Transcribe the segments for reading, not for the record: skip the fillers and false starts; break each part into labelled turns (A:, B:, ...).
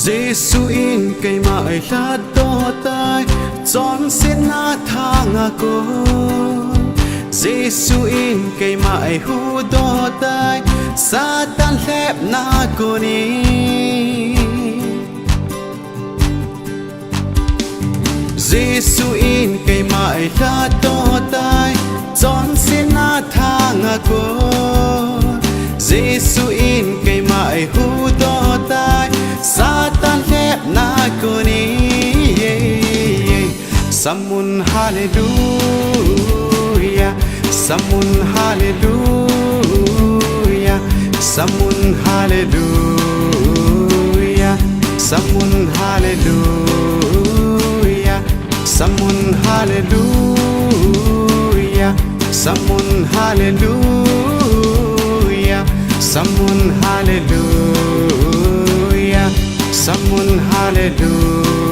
A: Giêsu in cây mãi lát to tai chọn xin na thang à cô Giêsu in cây mãi hu to tai Satan lép na cô ni Giêsu in cây mãi lát to tai chọn xin na thang à cô Giêsu in cây mãi hu to tai Satan lép na cô ni Samun hallelujah Samun hallelujah Samun hallelujah Samun hallelujah Samun hallelujah Samun hallelujah Samun hallelujah Samun hallelujah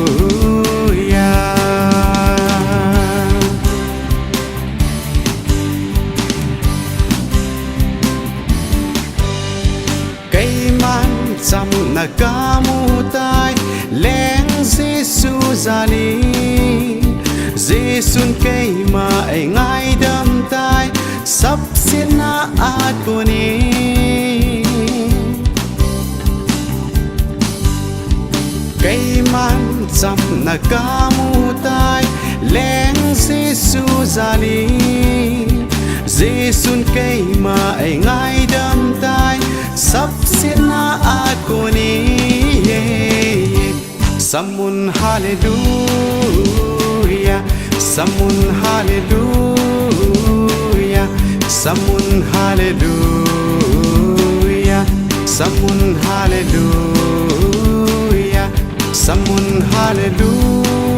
A: Chăm na ca mu tai leng Giêsu zali Giêsu cây mà ai ngay đâm tai sắp xin na at cô ni cây man chăm na ca mu tai leng Giêsu zali Giêsu cây mà ai ngay đâm tai sắp xin na at cô ni Samun hallelujah Samun hallelujah Samun hallelujah Samun hallelujah Samun hallelujah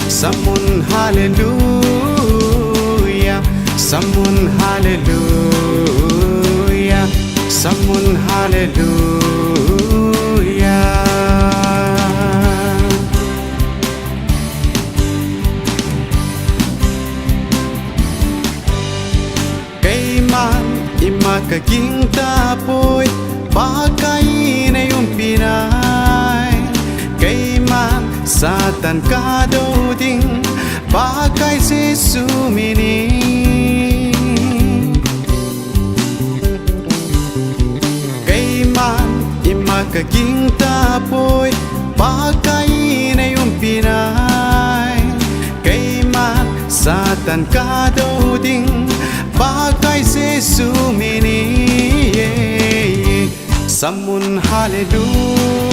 A: Samun hallelujah Samun hallelujah Samun hallelujah Cây man ima ka king ta poi ba kai nei pinai Cây man Satan ka do ding ba kai Giêsu mini Ka king ta poi ba kai nei pinai Cây man Satan ka do ding ba kai Giêsu mini Samun hallelujah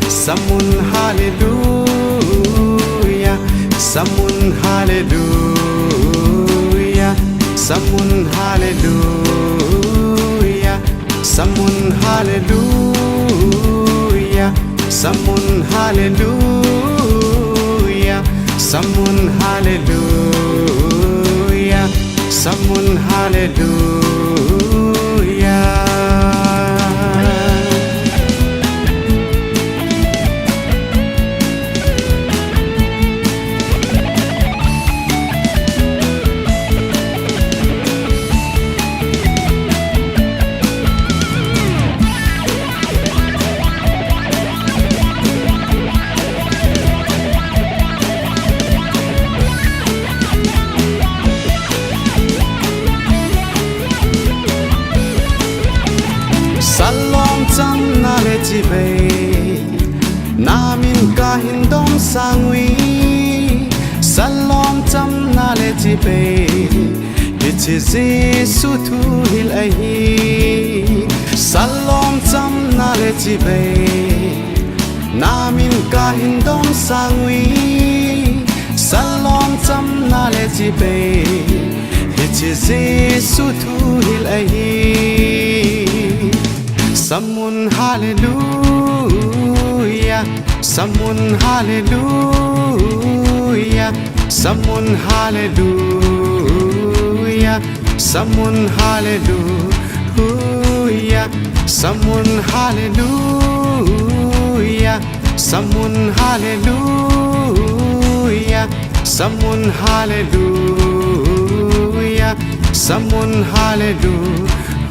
A: Samun hallelujah Samun hallelujah Samun hallelujah Samun hallelujah Samun hallelujah Samun hallelujah Samun hallelujah chi bay na min ka hin dom sangwi salom cham na le chi bay hi chi Giêsu thu hil ai salom cham na le chi bay na min ka hin dom sangwi salom cham na le chi bay hi chi Giêsu thu hil ai Samun hallelujah Samun hallelujah Samun hallelujah Samun hallelujah Samun hallelujah Samun hallelujah Samun hallelujah Samun hallelujah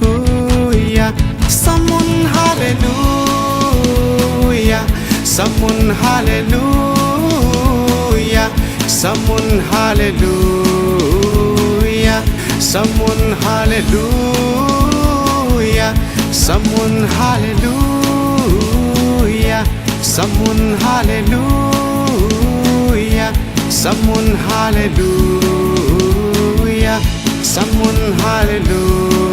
A: Samun hallelujah someone hallelujah, someone hallelujah, someone hallelujah, someone hallelujah, someone hallelujah, someone hallelujah, someone hallelujah.